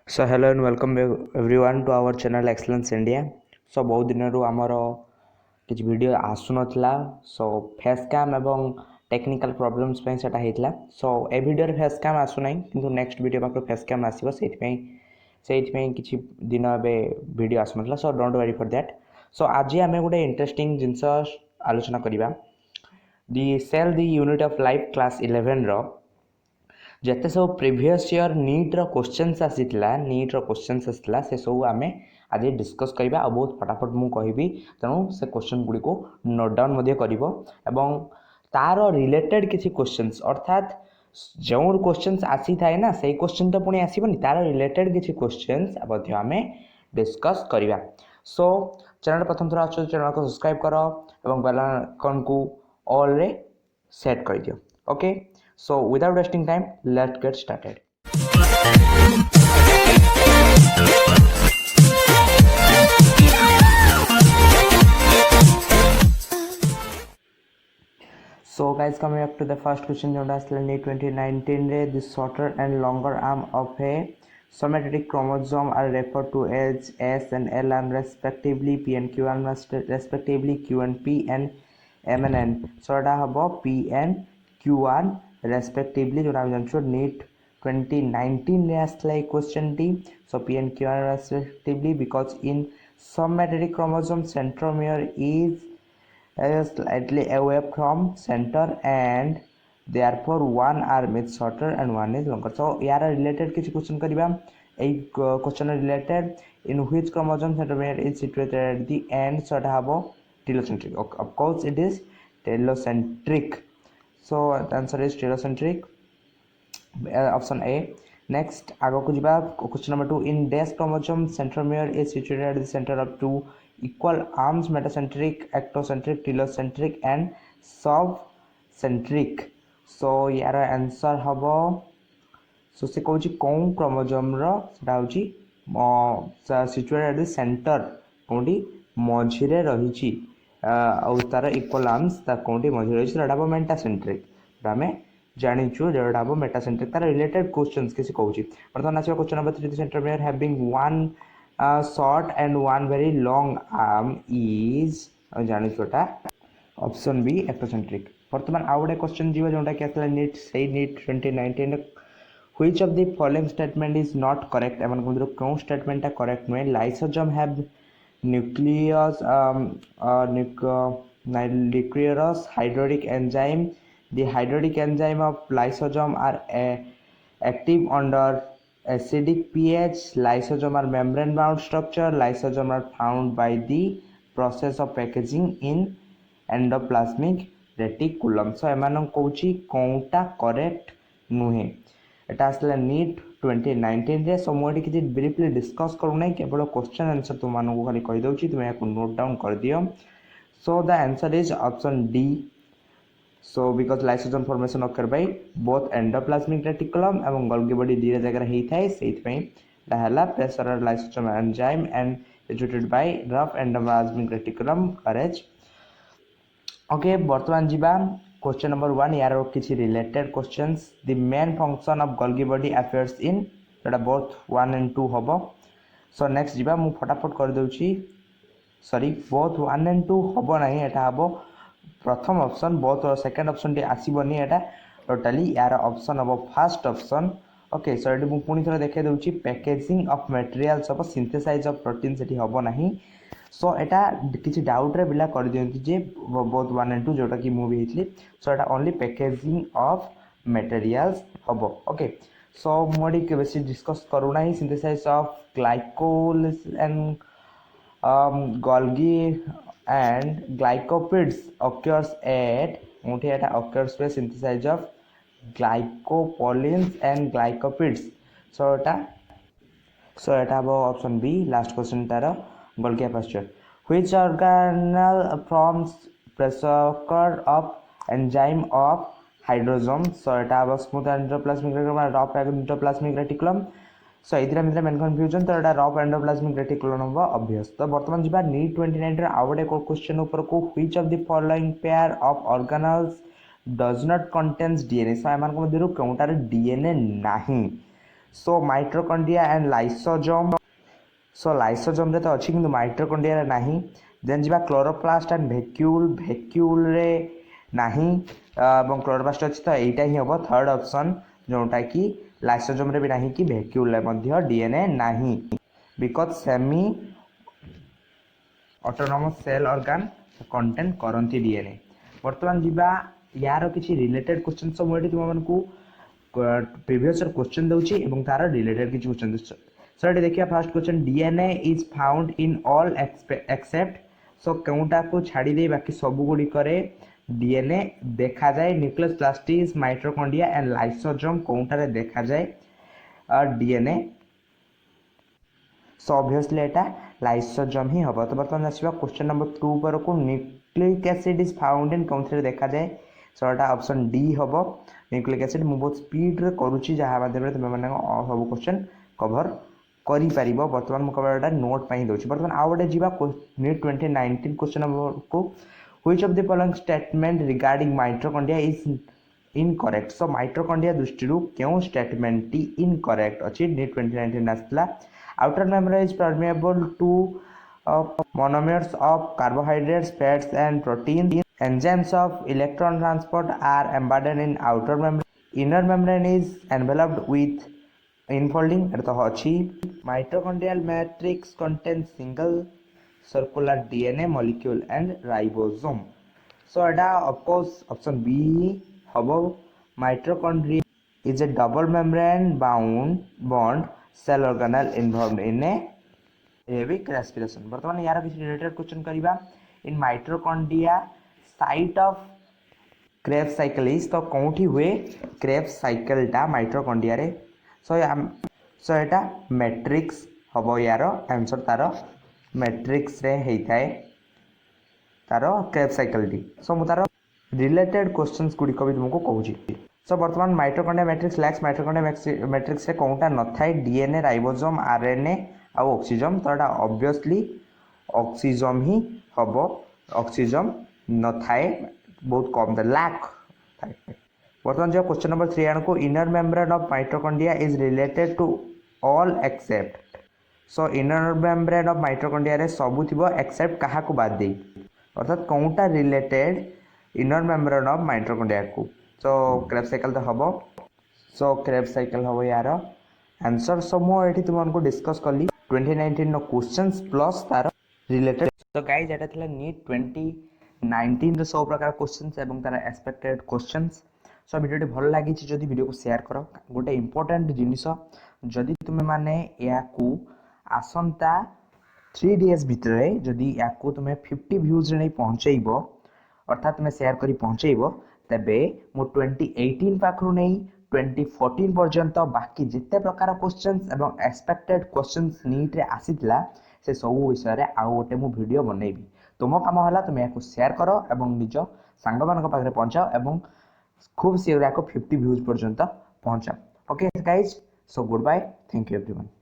So hello and welcome everyone to our channel Excellence India. So बहुत दिन आमर किसी वीडियो आसुनला सो फेस कैम एवं टेक्निकल प्रॉब्लम्स पे सेटा हेतला सो ए वीडियो रे फेस कैम आसु नै किंतु नेक्स्ट वीडियो पाखर फेस कैम आसीबो सेइथि किछि दिन एबे वीडियो आसुनला so don't worry for that. So आज आमे गोटे इंटरेस्टिंग जिंस आलोचना करिबा the cell the unit of life class 11 रो जिते सब प्रिवियस ईयर नीट रो क्वेश्चंस आसीला से सब आमे आज डिस्कस करबा आ बहुत फटाफट मु कहबी तेणु से क्वेश्चन गुडी को नोट डाउन मध्ये करिवो एवं तार रिलेटेड किछि क्वेश्चंस अर्थात जो क्वेश्चंस आसी थाए ना से क्वेश्चन तो पुणी आसीबनी तार रिलेटेड किछि क्वेश्चंस मध्ये आमे डिस्कस करबा। सो चैनल प्रथम थरा आछो चैनल को सब्सक्राइब करो एवं बेल आइकन को ऑल रे सेट कर दियो। Okay, so without wasting time, let's get started. So guys, coming up to the first question, NEET 2019 रे the shorter and longer arm of a somatic chromosome are referred to as S and L arm respectively, P and Q arm respectively, Q and P and M and N. So এটা হবো P and Q arm respectively जो नाम जानछो NEET 2019 रे आसला question T. So P and Q arm respectively because in somatic chromosome centromere is slightly away from center and therefore one arm is shorter and one is longer. So यार related किसी question करिबा ए question related in which chromosome centromere is situated at the end. So এটা হবো telocentric. Of course it is telocentric. So the answer is telocentric, option A. Next आगो को जिबा question number 2 in dash chromosome centromere is situated at the center of two equal arms metacentric, ectocentric, telocentric and subcentric. So यार answer हबो सो से कहूँ कौन chromosome सेटा हूँ सिचुएटेड एट द सेंटर कौटी मझिरे रही तार इक्वल आर्म्स कौटी मझे रही मेटासेंट्रिक आम जाचु जोटा हम मेटासेंट्रिक तार रिलेटेड क्वेश्चन किसी कहूँ बर्तमान आस question number 3 centromere having one short and one very long arm is जाचुटा ऑप्शन बी एक्टोसेंट्रिक। बर्तमान आउ गोटे क्वेश्चन जीव जोटा कि आसला नीट से NEET 2019 which of the following statement is not correct एमन को कौन स्टेटमेंट करेक्ट नुहे lysosome have nucleus nucleus hydraulic enzyme. The hydraulic enzyme of lysosome are active under acidic pH. Lysosome are membrane bound structure. Lysosome are found by the process of packaging in endoplasmic reticulum. So एमान कहूँ कौनटा correct नुहे एटा आसला NEET 2019 रे। सो मुझे किसी briefly discuss करूना केवल question answer तुम मानक खाली कही दउची तुम याको नोट डाउन कर दियो। So the answer is option D. So because lysosome formation occur by both endoplasmic reticulum एवं गोल्गी बॉडी दी जगह हेई थाए सेइत पई ला हला प्रेशर लाइसोसोम एंजाइम एंड एक्यूटेड बाय रफ एंडोप्लाज्मिक रेटिकुलम करेज। ओके, बर्तमान जीवा क्वेश्चन नंबर 1 यार किसी related questions the main function of golgi body अफेयर्स इन एटा बोथ 1 एंड 2 हबो। सो नेक्स्ट जीवा मु फटाफट कर दउची सॉरी बोथ 1 एंड 2 हबो नाही एटा हबो प्रथम ऑप्शन बोथ और सेकंड ऑप्शन टी आसीबनी एटा टोटली यार ऑप्शन हबो फर्स्ट ऑप्शन। ओके, सो एटी मु पुनी थोड़ा देखे दउची packaging of materials of synthesize of protein सेठी हबो नाही। सो एटा किसी डाउट रे बिला कर दियंती जे बोथ 1 एंड 2 जोटा कि मूवी हितली। सो एटा ओनली पैकेजिंग ऑफ मटेरियल्स हबो। ओके, सो मोडी के बेसी डिस्कस करूना ही synthesize of glycol and Golgi and glycolipids occurs at मुठी एटा occurs पे synthesize of glycoproteins and glycolipids. So एटा हबो ऑप्शन बी लास्ट क्वेश्चन तार Golgi aperture. Which organelle forms pressure of enzyme of hydrosome? So এটা হবো smooth endoplasmic reticulum আর rough endoplasmic reticulum. So এইদিরা মিলে main কনফিউजन তো এটা rough endoplasmic reticulum হবো obvious। তো বর্তমান যিবা नीट 2019 রে আউ গোটে क्वेश्चन ऊपर को which of the following pair of organelles does not contains DNA? So एमान को मध्यरु कोउटार DNA नाही। So mitochondria and lysosome so lysosome रे तो अच्छी किंतु माइटोकॉन्ड्रिया रे नाही देन जिबा क्लोरोप्लास्ट एंड वैक्यूल रे नाही एवं क्लोरोप्लास्ट अछि तो एटा ही हबो थर्ड ऑप्शन जोटा कि लाइसोसोम रे भी नाही कि वैक्यूल रे मध्य डीएनए नाही because semi autonomous cell organ contain करंती डीएनए वर्तमान जिबा यार किछि रिलेटेड क्वेश्चन सब मोडी तुम मानकू प्रीवियस क्वेश्चन दउची एवं तार रिलेटेड किछि क्वेश्चन सो ये देखिए first question DNA is found in all except so केउटा को छाड़ी दे बाकी सब गुडी करे डीएनए देखा जाए nucleus plastid mitochondria and lysosome कोउटा रे देखा जाए डीएनए सो ऑब्वियसली एटा लाइसोसोम ही हबो तो बर्तमान आसीबा क्वेश्चन नंबर 2 पर को nucleic acid is found in कोउथा रे देखा जाए सो एटा ऑप्शन डी हबो न्यूक्लिक एसिड मु बहुत स्पीड रे करूची जहा माध्यम रे तुम माने सब क्वेश्चन कवर करि परिबो वर्तमान मु कवर नोट पाई दोची वर्तमान आ गोटे जीवा नीट 2019 क्वेश्चन नंबर को which of the following statement regarding mitochondria is incorrect so mitochondria दृष्टि क्यों स्टेटमेंट टी इनकरेक्ट अछि नीट 2019 आसला outer membrane is permeable to monomers of carbohydrates fats and proteins enzymes of electron transport are embedded in outer membrane inner membrane is enveloped with infolding तो अच्छी mitochondrial matrix contains single circular DNA molecule and ribosome so Etah of course option B हबो mitochondria is a double membrane bond cell organelle involved in a aerobic respiration वर्तमान यार किसी related question करिबा in mitochondria site of Krebs cycle is तो कोठी हुए Krebs cycle टा mitochondria रे सो एटा मैट्रिक्स हबो यार आंसर तारो मैट्रिक्स रे हेई थाए तारो क्रेब्स साइकिल टी सो मु तारो रिलेटेड क्वेश्चंस गुडी को भी तुमको कहूची सो वर्तमान mitochondria matrix lakhs mitochondria matrix रे कोटा न थाए डीएनए राइबोसोम आरएनए आ ऑक्सीजन तो एटा ऑब्वियसली ऑक्सीजन ही हबो ऑक्सीजन न थाए बहुत कम द लैक थाए वर्तमान जो क्वेश्चन नंबर 3 आन को inner membrane of mitochondria is related to all except so inner membrane of mitochondria रे सब थिबो एक्सेप्ट कहा को बाद दे अर्थात कोटा related inner membrane of mitochondria को सो क्रेब्स साइकिल तो हबो सो क्रेब्स साइकिल हबो यार आंसर समो एठी तुमको डिस्कस करली 2019 नो क्वेश्चंस प्लस तार रिलेटेड तो गाइस एटा थिला नीट 2019 रो सब प्रकार क्वेश्चंस एवं तार एक्सपेक्टेड क्वेश्चंस सो वीडियो भल लागि छि जदी वीडियो को शेयर करो गोटे इंपोर्टेंट जिनिस जदी तुमे माने या को आसंता 3 डेज भितरे जदी या को तुमे 50 व्यूज रे नै पहुंचैबो अर्थात तुमे शेयर करी पहुंचैबो तबे मो 2018 पाखरु नै 2014 पर्यंत बाकी जिते प्रकार क्वेश्चंस एवं एक्सपेक्टेड क्वेश्चंस नीट रे आसीतला से सब विषय रे आ गोटे मु वीडियो बनैबी तुम काम हला तुम याको शेयर करो एवं निज सांग मानक पाखरे पहुंचाओ एवं खूब शीघ्र याको 50 व्यूज पर्यंत पहुंचाओ okay guys so good bye thank you everyone.